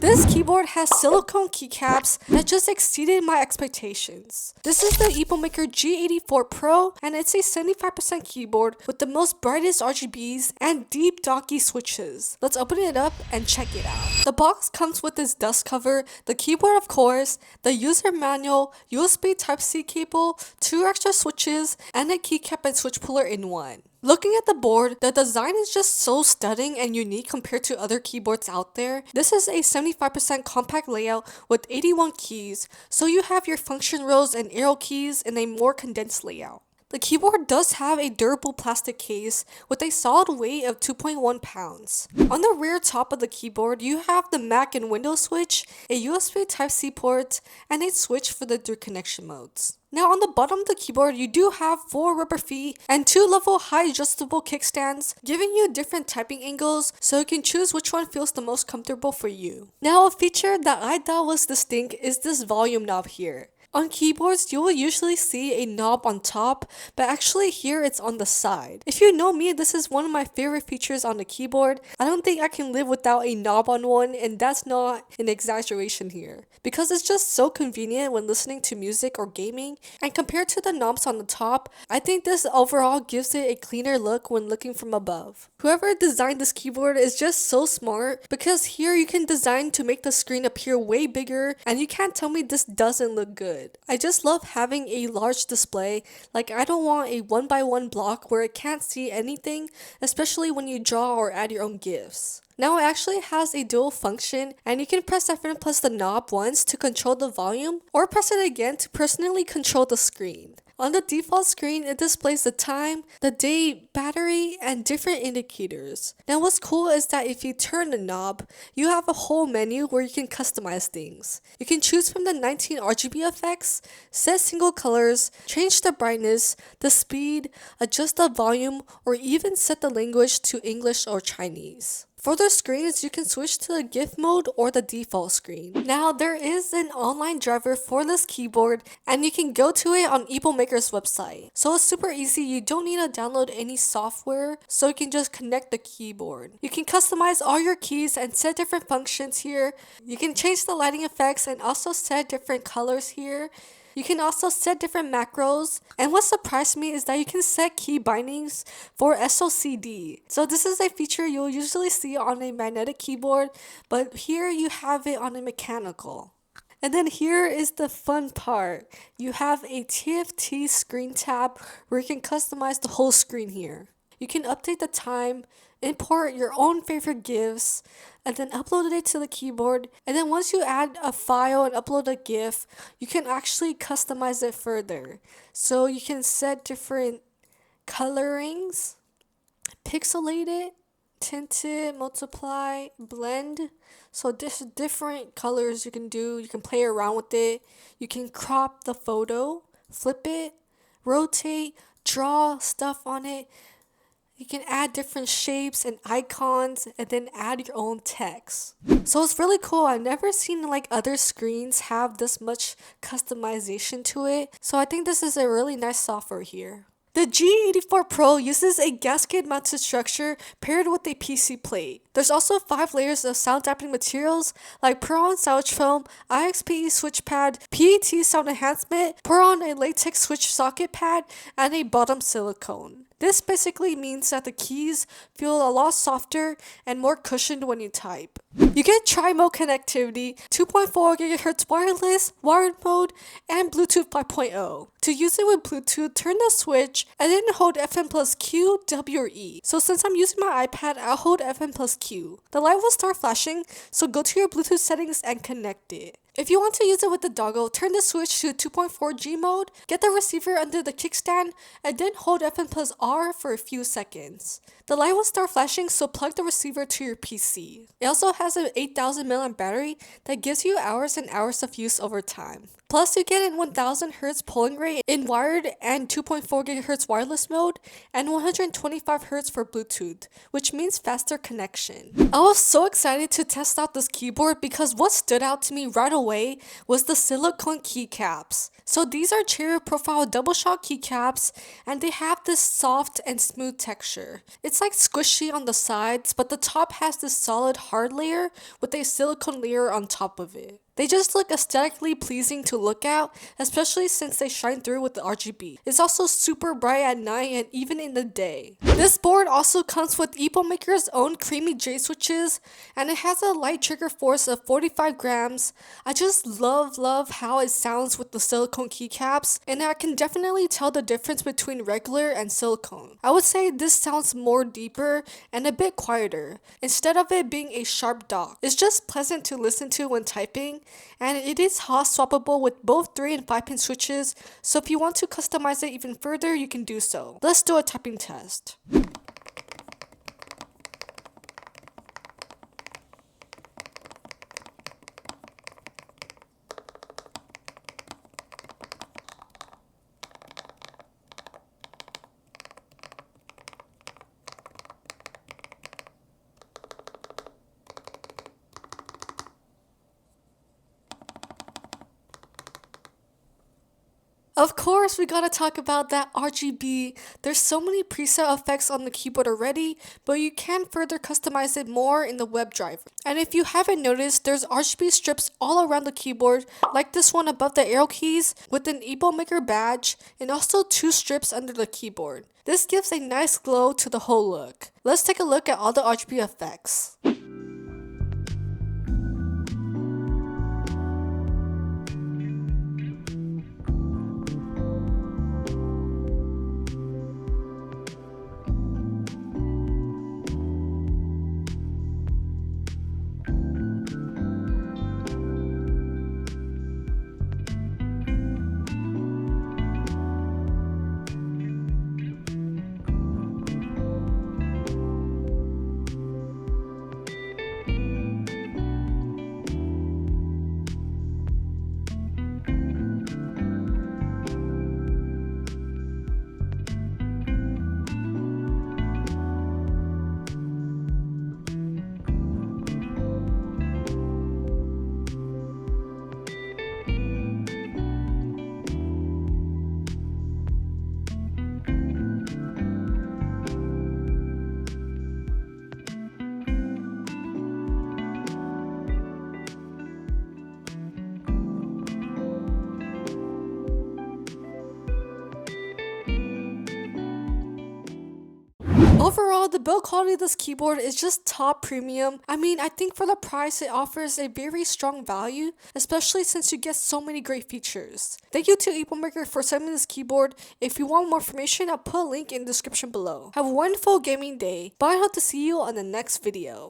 This keyboard has silicone keycaps that just exceeded my expectations. This is the Epomaker G84 Pro, and it's a 75% keyboard with the most brightest RGBs and deep docky switches. Let's open it up and check it out. The box comes with this dust cover, the keyboard of course, the user manual, USB Type-C cable, 2 extra switches, and a keycap and switch puller in one. Looking at the board, the design is just so stunning and unique compared to other keyboards out there. This is a 75% compact layout with 81 keys, so you have your function rows and arrow keys in a more condensed layout. The keyboard does have a durable plastic case with a solid weight of 2.1 pounds. On the rear top of the keyboard, you have the Mac and Windows switch, a USB Type-C port, and a switch for the 3 connection modes. Now on the bottom of the keyboard, you do have 4 rubber feet and 2 level high adjustable kickstands, giving you different typing angles so you can choose which one feels the most comfortable for you. Now a feature that I thought was distinct is this volume knob here. On keyboards, you will usually see a knob on top, but actually here it's on the side. If you know me, this is one of my favorite features on the keyboard. I don't think I can live without a knob on one, and that's not an exaggeration here. Because it's just so convenient when listening to music or gaming, and compared to the knobs on the top, I think this overall gives it a cleaner look when looking from above. Whoever designed this keyboard is just so smart, because here you can design to make the screen appear way bigger, and you can't tell me this doesn't look good. I just love having a large display. Like, I don't want a 1x1 block where it can't see anything, especially when you draw or add your own GIFs. Now it actually has a dual function, and you can press F9 plus the knob once to control the volume, or press it again to personally control the screen. On the default screen, it displays the time, the date, battery, and different indicators. Now what's cool is that if you turn the knob, you have a whole menu where you can customize things. You can choose from the 19 RGB effects, set single colors, change the brightness, the speed, adjust the volume, or even set the language to English or Chinese. For the screens, you can switch to the GIF mode or the default screen. Now, there is an online driver for this keyboard, and you can go to it on Epomaker's website. So it's super easy, you don't need to download any software, so you can just connect the keyboard. You can customize all your keys and set different functions here. You can change the lighting effects and also set different colors here. You can also set different macros, and what surprised me is that you can set key bindings for SOCD. So this is a feature you'll usually see on a magnetic keyboard, but here you have it on a mechanical. And then here is the fun part. You have a TFT screen tab where you can customize the whole screen here. You can update the time, import your own favorite GIFs, and then upload it to the keyboard. And then once you add a file and upload a GIF, you can actually customize it further. So you can set different colorings, pixelate it, tint it, multiply, blend. So different colors you can do. You can play around with it. You can crop the photo, flip it, rotate, draw stuff on it. You can add different shapes and icons and then add your own text. So it's really cool. I've never seen like other screens have this much customization to it. So I think this is a really nice software here. The G84 Pro uses a gasket mounted structure paired with a PC plate. There's also 5 layers of sound dampening materials like Puron sandwich foam, IXPE switch pad, PET sound enhancement, Puron a latex switch socket pad, and a bottom silicone. This basically means that the keys feel a lot softer and more cushioned when you type. You get tri-mode connectivity, 2.4 GHz wireless, wired mode, and Bluetooth 5.0. To use it with Bluetooth, turn the switch and then hold FM plus Q, W, or E. So since I'm using my iPad, I'll hold FM plus Q. The light will start flashing, so go to your Bluetooth settings and connect it. If you want to use it with the dongle, turn the switch to 2.4G mode, get the receiver under the kickstand, and then hold FM plus R for a few seconds. The light will start flashing, so plug the receiver to your PC. It also has an 8000 mAh battery that gives you hours and hours of use over time. Plus, you get a 1000 Hz polling rate in wired and 2.4 GHz wireless mode, and 125 Hz for Bluetooth, which means faster connection. I was so excited to test out this keyboard because what stood out to me right away away was the silicone keycaps. So these are cherry profile double shot keycaps, and they have this soft and smooth texture. It's like squishy on the sides, but the top has this solid hard layer with a silicone layer on top of it. They just look aesthetically pleasing to look at, especially since they shine through with the RGB. It's also super bright at night and even in the day. This board also comes with Epomaker's own creamy J switches, and it has a light trigger force of 45 grams. I just love how it sounds with the silicone keycaps, and I can definitely tell the difference between regular and silicone. I would say this sounds more deeper and a bit quieter, instead of it being a sharp dock. It's just pleasant to listen to when typing, and it is hot swappable with both 3 and 5 pin switches, so if you want to customize it even further, you can do so. Let's do a typing test. Of course, we gotta talk about that RGB. There's so many preset effects on the keyboard already, but you can further customize it more in the WebDriver. And if you haven't noticed, there's RGB strips all around the keyboard, like this one above the arrow keys with an Epomaker badge, and also 2 strips under the keyboard. This gives a nice glow to the whole look. Let's take a look at all the RGB effects. Overall, the build quality of this keyboard is just top premium. I mean, I think for the price, it offers a very strong value, especially since you get so many great features. Thank you to Epomaker for sending this keyboard. If you want more information, I'll put a link in the description below. Have a wonderful gaming day. Bye, I hope to see you on the next video.